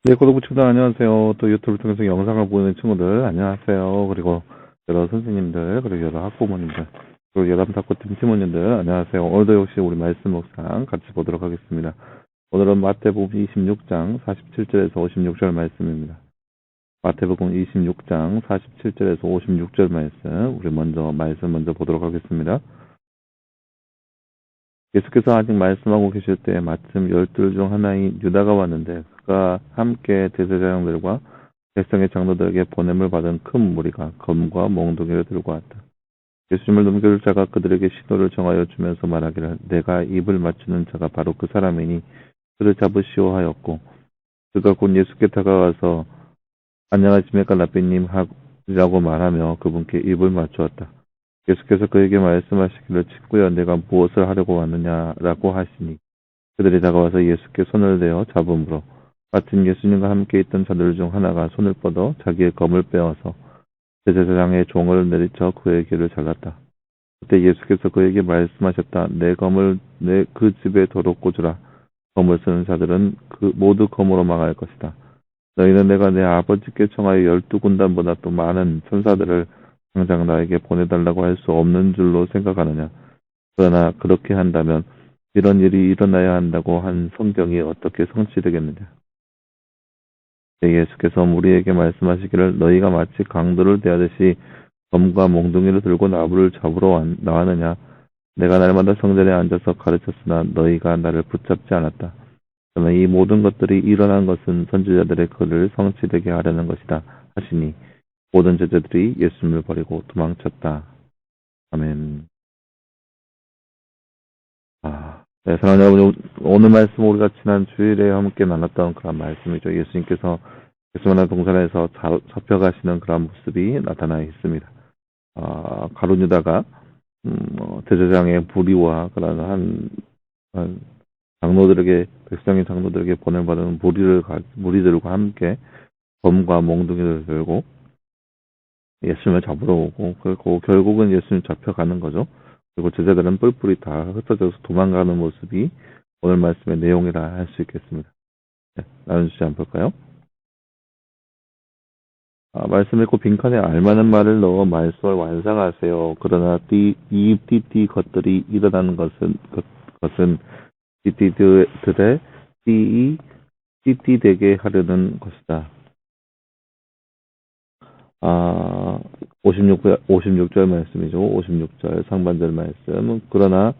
네, 구독 친구들 안녕하세요. 또 유튜브 통해서 영상을 보는 친구들 안녕하세요. 그리고 여러 선생님들, 그리고 여러 학부모님들, 그리고 여담 탁구팀 팀원님들 안녕하세요. 오늘도 역시 우리 말씀 묵상 같이 보도록 하겠습니다. 오늘은 마태복음 26장 47절에서 56절 말씀입니다. 마태복음 26장 47절에서 56절 말씀, 우리 말씀 먼저 보도록 하겠습니다. 예수께서 아직 말씀하고 계실 때 마침 12 중 하나인 유다가 왔는데 그가 함께 대제사장들과 백성의 장로들에게 보냄을 받은 큰 무리가 검과 몽둥이를 들고 왔다. 예수님을 넘겨줄 자가 그들에게 신호를 정하여 주면서 말하기를 내가 입을 맞추는 자가 바로 그 사람이니 그를 잡으시오 하였고, 그가 곧 예수께 다가가서 안녕하십니까 라삐님 하라고 말하며 그분께 입을 맞추었다. 예수께서 그에게 말씀하시기를 친구여 내가 무엇을 하려고 왔느냐라고 하시니 그들이 다가와서 예수께 손을 대어 잡음으로 마침 예수님과 함께 있던 자들 중 하나가 손을 뻗어 자기의 검을 빼어서 제사장의 종을 내리쳐 그의 귀를 잘랐다. 그때 예수께서 그에게 말씀하셨다. 내 검을 그 집에 도로 꽂으라. 검을 쓰는 자들은 모두 검으로 망할 것이다. 너희는 내가 내 아버지께 청하여 12군단보다 또 많은 천사들을 당장 나에게 보내달라고 할 수 없는 줄로 생각하느냐. 그러나 그렇게 한다면 이런 일이 일어나야 한다고 한 성경이 어떻게 성취되겠느냐. 예수께서 우리에게 말씀하시기를 너희가 마치 강도를 대하듯이 검과 몽둥이를 들고 나무를 잡으러 나왔느냐. 내가 날마다 성전에 앉아서 가르쳤으나 너희가 나를 붙잡지 않았다. 그러나 이 모든 것들이 일어난 것은 선지자들의 글을 성취되게 하려는 것이다 하시니 모든 제자들이 예수님을 버리고 도망쳤다. 아멘. 네, 사랑하는 여러분, 오늘 말씀 우리가 지난 주일에 함께 나눴던 그런 말씀이죠. 예수님께서 예수만한 동산에서 잡혀가시는 그런 모습이 나타나 있습니다. 가룟유다가 대제사장의 불의와 그런 한 백성의 장로들에게 보냄받은 무리들과 함께 검과 몽둥이를 들고 예수님을 잡으러 오고, 그리고 결국은 예수님 잡혀가는 거죠. 그리고 제자들은 뿔뿔이 다 흩어져서 도망가는 모습이 오늘 말씀의 내용이라 할 수 있겠습니다. 네, 나눠주시 한번 볼까요? 말씀 읽고 빈칸에 알만한 말을 넣어 말씀을 완성하세요. 그러나 이 띠띠 것들이 일어나는 것은 띠띠들의 띠띠되게 하려는 것이다. 56절 말씀이죠. 56절 상반절 말씀. 그러나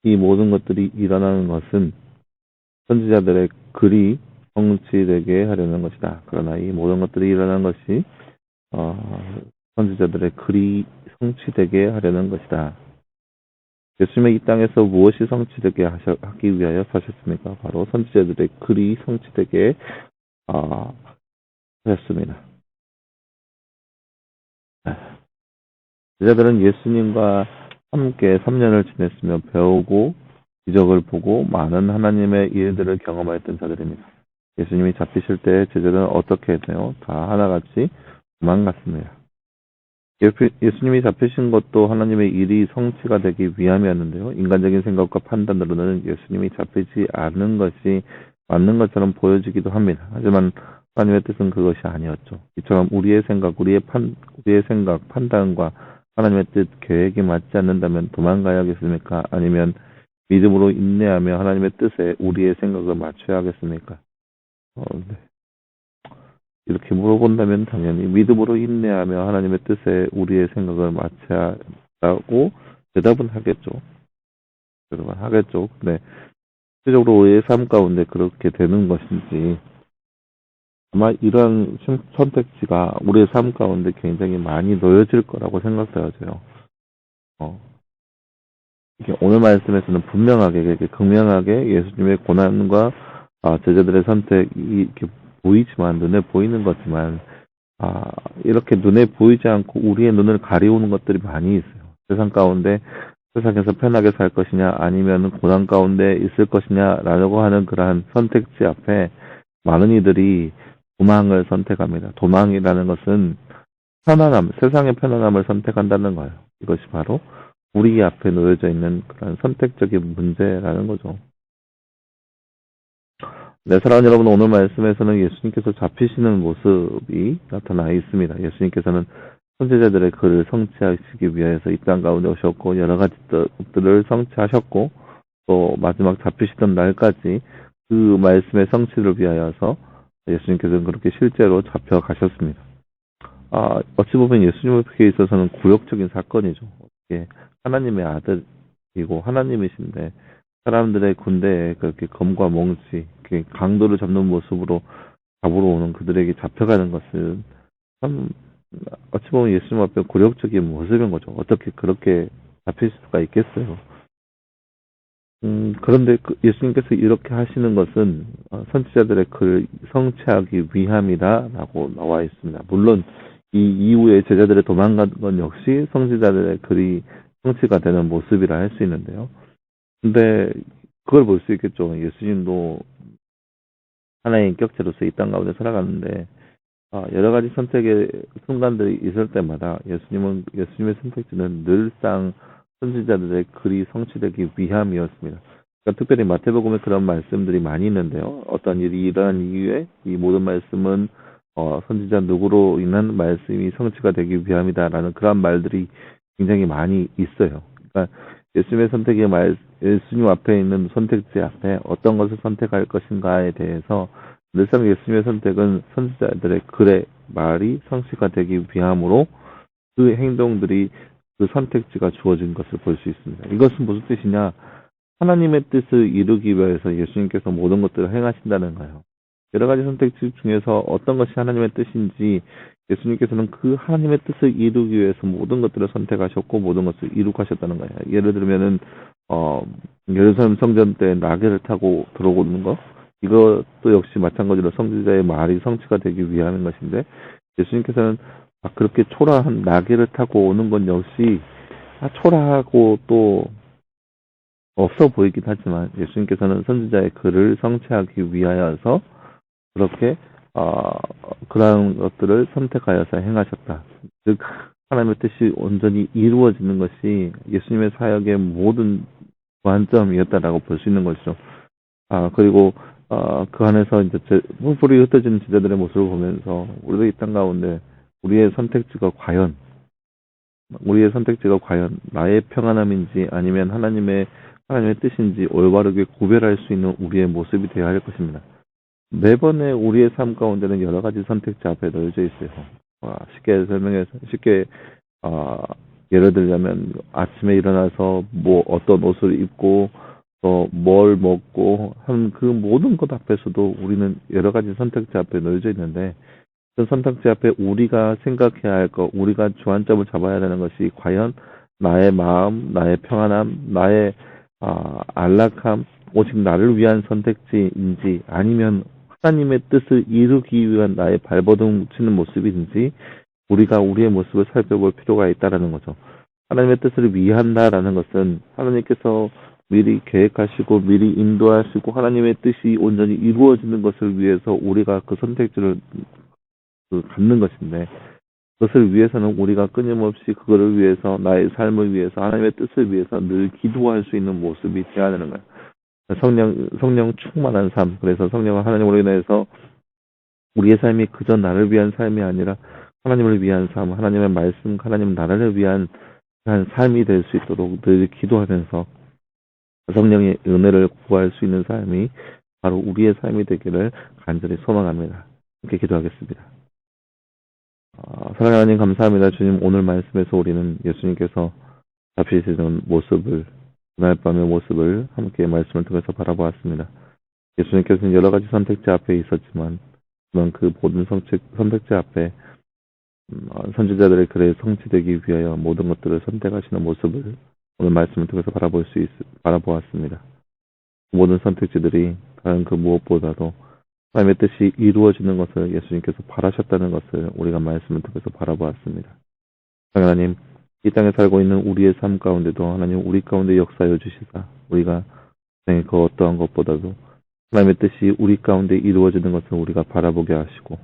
이 모든 것들이 일어나는 것은 선지자들의 글이 성취되게 하려는 것이다. 그러나 이 모든 것들이 일어나는 것이 선지자들의 글이 성취되게 하려는 것이다. 예수님의 이 땅에서 무엇이 성취되게 하기 위하여 사셨습니까? 바로 선지자들의 글이 성취되게 하셨습니다. 제자들은 예수님과 함께 3년을 지냈으며 배우고 기적을 보고 많은 하나님의 일들을 경험하였던 자들입니다. 예수님이 잡히실 때 제자들은 어떻게 했나요? 다 하나같이 도망갔습니다. 예수님이 잡히신 것도 하나님의 일이 성취가 되기 위함이었는데요. 인간적인 생각과 판단으로는 예수님이 잡히지 않는 것이 맞는 것처럼 보여지기도 합니다. 하지만 하나님의 뜻은 그것이 아니었죠. 이처럼 우리의 생각, 판단과 하나님의 뜻, 계획이 맞지 않는다면 도망가야겠습니까? 아니면 믿음으로 인내하며 하나님의 뜻에 우리의 생각을 맞춰야 하겠습니까? 네. 이렇게 물어본다면 당연히 믿음으로 인내하며 하나님의 뜻에 우리의 생각을 맞춰야 하고 대답은 하겠죠. 네. 실제적으로 우리의 삶 가운데 그렇게 되는 것인지 아마 이런 선택지가 우리의 삶 가운데 굉장히 많이 놓여질 거라고 생각되어져요. 오늘 말씀에서는 분명하게, 극명하게 예수님의 고난과 제자들의 선택이 이렇게 보이지만, 눈에 보이는 거지만, 이렇게 눈에 보이지 않고 우리의 눈을 가리우는 것들이 많이 있어요. 세상 가운데, 세상에서 편하게 살 것이냐, 아니면 고난 가운데 있을 것이냐라고 하는 그러한 선택지 앞에 많은 이들이 도망을 선택합니다. 도망이라는 것은 세상의 편안함을 선택한다는 거예요. 이것이 바로 우리 앞에 놓여져 있는 그런 선택적인 문제라는 거죠. 네, 사랑하는 여러분, 오늘 말씀에서는 예수님께서 잡히시는 모습이 나타나 있습니다. 예수님께서는 선지자들의 글을 성취하시기 위해서 이 땅 가운데 오셨고, 여러 가지 것들을 성취하셨고, 또 마지막 잡히시던 날까지 그 말씀의 성취를 위하여서 예수님께서는 그렇게 실제로 잡혀가셨습니다. 어찌 보면 예수님에게 있어서는 굴욕적인 사건이죠. 어떻게 하나님의 아들이고 하나님이신데 사람들의 군대에 그렇게 검과 몽치, 강도를 잡는 모습으로 잡으러 오는 그들에게 잡혀가는 것은 참 어찌 보면 예수님 앞에 굴욕적인 모습인 거죠. 어떻게 그렇게 잡힐 수가 있겠어요. 그런데 예수님께서 이렇게 하시는 것은 선지자들의 글을 성취하기 위함이다라고 나와 있습니다. 물론 이 이후에 제자들의 도망간 건 역시 선지자들의 글이 성취가 되는 모습이라 할 수 있는데요. 근데 그걸 볼 수 있겠죠. 예수님도 하나의 인격체로서 이 땅 가운데 살아가는데 여러 가지 선택의 순간들이 있을 때마다 예수님의 선택지는 늘상 선지자들의 글이 성취되기 위함이었습니다. 그러니까 특별히 마태복음에 그런 말씀들이 많이 있는데요. 어떤 일이 일어난 이후에 이 모든 말씀은 선지자 누구로 인한 말씀이 성취가 되기 위함이다라는 그런 말들이 굉장히 많이 있어요. 그러니까 예수님 앞에 있는 선택지 앞에 어떤 것을 선택할 것인가에 대해서 늘상 예수님의 선택은 선지자들의 글의 말이 성취가 되기 위함으로 그 행동들이 그 선택지가 주어진 것을 볼 수 있습니다. 이것은 무슨 뜻이냐? 하나님의 뜻을 이루기 위해서 예수님께서 모든 것들을 행하신다는 거예요. 여러 가지 선택지 중에서 어떤 것이 하나님의 뜻인지 예수님께서는 그 하나님의 뜻을 이루기 위해서 모든 것들을 선택하셨고 모든 것을 이룩하셨다는 거예요. 예를 들면은 예루살렘 성전 때 나귀를 타고 들어오는 것 이것도 역시 마찬가지로 선지자의 말이 성취가 되기 위함인 것인데 예수님께서는 그렇게 초라한 나귀를 타고 오는 건 역시 초라하고 또 없어 보이긴 하지만 예수님께서는 선지자의 글을 성취하기 위하여서 그렇게 그러한 것들을 선택하여서 행하셨다. 즉 하나님의 뜻이 온전히 이루어지는 것이 예수님의 사역의 모든 관점이었다라고 볼 수 있는 것이죠. 그리고 그 안에서 이제 뿔뿔이 흩어지는 제자들의 모습을 보면서 우리도 이 땅 가운데 우리의 선택지가 과연 나의 평안함인지 아니면 하나님의 뜻인지 올바르게 구별할 수 있는 우리의 모습이 되어야 할 것입니다. 매번에 우리의 삶 가운데는 여러 가지 선택지 앞에 놓여져 있어요. 쉽게 예를 들자면 아침에 일어나서 뭐 어떤 옷을 입고 또 뭘 먹고 한 그 모든 것 앞에서도 우리는 여러 가지 선택지 앞에 놓여져 있는데 그 선택지 앞에 우리가 생각해야 할 것, 우리가 주안점을 잡아야 되는 것이 과연 나의 마음, 나의 평안함, 나의 안락함, 오직 나를 위한 선택지인지 아니면 하나님의 뜻을 이루기 위한 나의 발버둥 치는 모습인지 우리가 우리의 모습을 살펴볼 필요가 있다라는 거죠. 하나님의 뜻을 위한다라는 것은 하나님께서 미리 계획하시고 미리 인도하시고 하나님의 뜻이 온전히 이루어지는 것을 위해서 우리가 그 선택지를 갖는 것인데 그것을 위해서는 우리가 끊임없이 그거를 위해서 나의 삶을 위해서 하나님의 뜻을 위해서 늘 기도할 수 있는 모습이 되어야 되는 거예요. 성령 충만한 삶. 그래서 성령은 하나님으로 인해서 우리의 삶이 그저 나를 위한 삶이 아니라 하나님을 위한 삶, 하나님의 말씀, 하나님 나라를 위한 삶이 될 수 있도록 늘 기도하면서 성령의 은혜를 구할 수 있는 삶이 바로 우리의 삶이 되기를 간절히 소망합니다. 함께 기도하겠습니다. 사랑하는 하나님 감사합니다. 주님 오늘 말씀에서 우리는 예수님께서 잡히시는 모습을 그날 밤의 모습을 함께 말씀을 통해서 바라보았습니다. 예수님께서는 여러 가지 선택지 앞에 있었지만 그 모든 선택지 앞에 선지자들의 글에 성취되기 위하여 모든 것들을 선택하시는 모습을 오늘 말씀을 통해서 바라보았습니다. 모든 선택지들이 다른 그 무엇보다도 하나님의 뜻이 이루어지는 것을 예수님께서 바라셨다는 것을 우리가 말씀을 통해서 바라보았습니다. 하나님, 이 땅에 살고 있는 우리의 삶 가운데도 하나님 우리 가운데 역사여 주시사 우리가 그 어떠한 것보다도 하나님의 뜻이 우리 가운데 이루어지는 것을 우리가 바라보게 하시고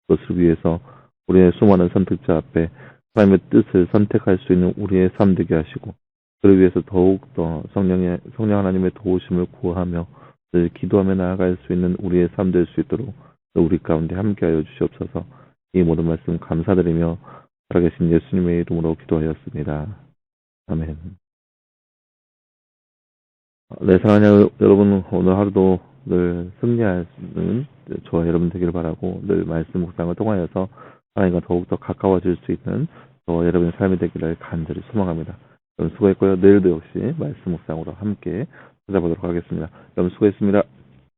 그것을 위해서 우리의 수많은 선택자 앞에 하나님의 뜻을 선택할 수 있는 우리의 삶 되게 하시고 그를 위해서 더욱더 성령 하나님의 도우심을 구하며 늘 기도하며 나아갈 수 있는 우리의 삶 될 수 있도록 우리 가운데 함께하여 주시옵소서. 이 모든 말씀 감사드리며 살아계신 예수님의 이름으로 기도하였습니다. 아멘. 네, 사랑하는 여러분, 오늘 하루도 늘 승리하는 저와 여러분 되기를 바라고 늘 말씀 묵상을 통하여서 하나님과 더욱더 가까워질 수 있는 저와 여러분의 삶이 되기를 간절히 소망합니다. 여러분 수고했고요. 내일도 역시 말씀 묵상으로 함께 찾아보도록 하겠습니다. 여러분 수고했습니다.